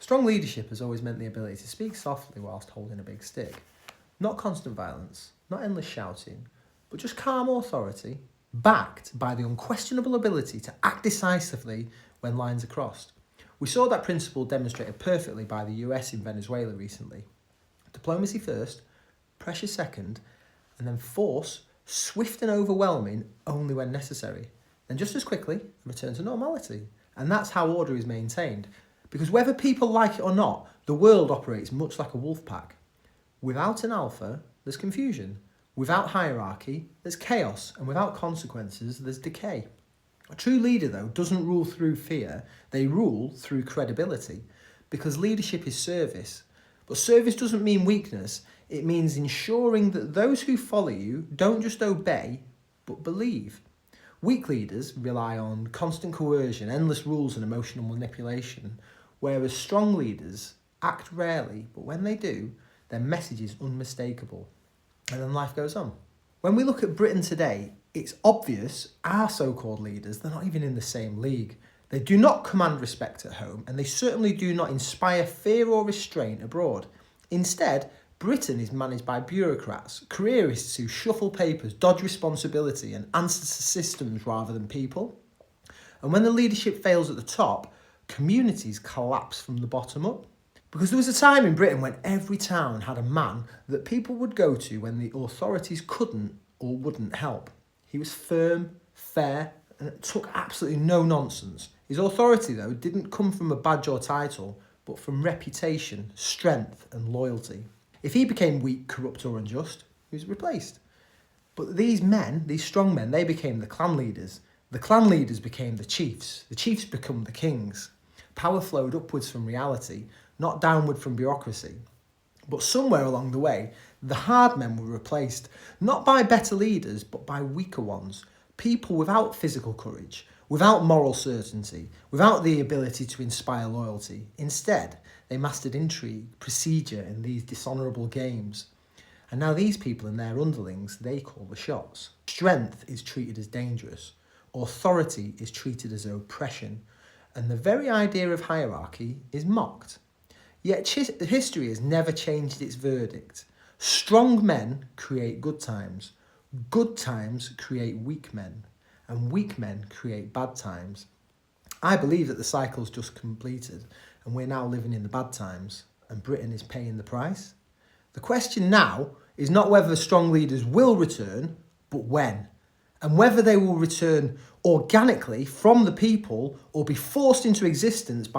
Strong leadership has always meant the ability to speak softly whilst holding a big stick. Not constant violence, not endless shouting, but just calm authority, backed by the unquestionable ability to act decisively when lines are crossed. We saw that principle demonstrated perfectly by the US in Venezuela recently. Diplomacy first, pressure second, and then force, swift and overwhelming only when necessary. Then just as quickly, a return to normality. And that's how order is maintained. Because whether people like it or not, the world operates much like a wolf pack. Without an alpha, there's confusion. Without hierarchy, there's chaos. And without consequences, there's decay. A true leader, though, doesn't rule through fear. They rule through credibility. Because leadership is service. But service doesn't mean weakness. It means ensuring that those who follow you don't just obey, but believe. Weak leaders rely on constant coercion, endless rules and emotional manipulation, whereas strong leaders act rarely, but when they do, their message is unmistakable. And then life goes on. When we look at Britain today, it's obvious our so-called leaders, they're not even in the same league. They do not command respect at home, and they certainly do not inspire fear or restraint abroad. Instead, Britain is managed by bureaucrats, careerists who shuffle papers, dodge responsibility and answer to systems rather than people. And when the leadership fails at the top, communities collapse from the bottom up. Because there was a time in Britain when every town had a man that people would go to when the authorities couldn't or wouldn't help. He was firm, fair, and took absolutely no nonsense. His authority, though, didn't come from a badge or title, but from reputation, strength and loyalty. If he became weak, corrupt or unjust, he was replaced. But these men, these strong men, they became the clan leaders. The clan leaders became the chiefs become the kings. Power flowed upwards from reality, not downward from bureaucracy. But somewhere along the way, the hard men were replaced, not by better leaders, but by weaker ones. People without physical courage, without moral certainty, without the ability to inspire loyalty. Instead, they mastered intrigue, procedure, and these dishonourable games. And now these people and their underlings, they call the shots. Strength is treated as dangerous. Authority is treated as oppression. And the very idea of hierarchy is mocked. Yet history has never changed its verdict. Strong men create good times create weak men, and weak men create bad times. I believe that the cycle's just completed, and we're now living in the bad times, and Britain is paying the price. The question now is not whether strong leaders will return, but when, and whether they will return organically from the people or be forced into existence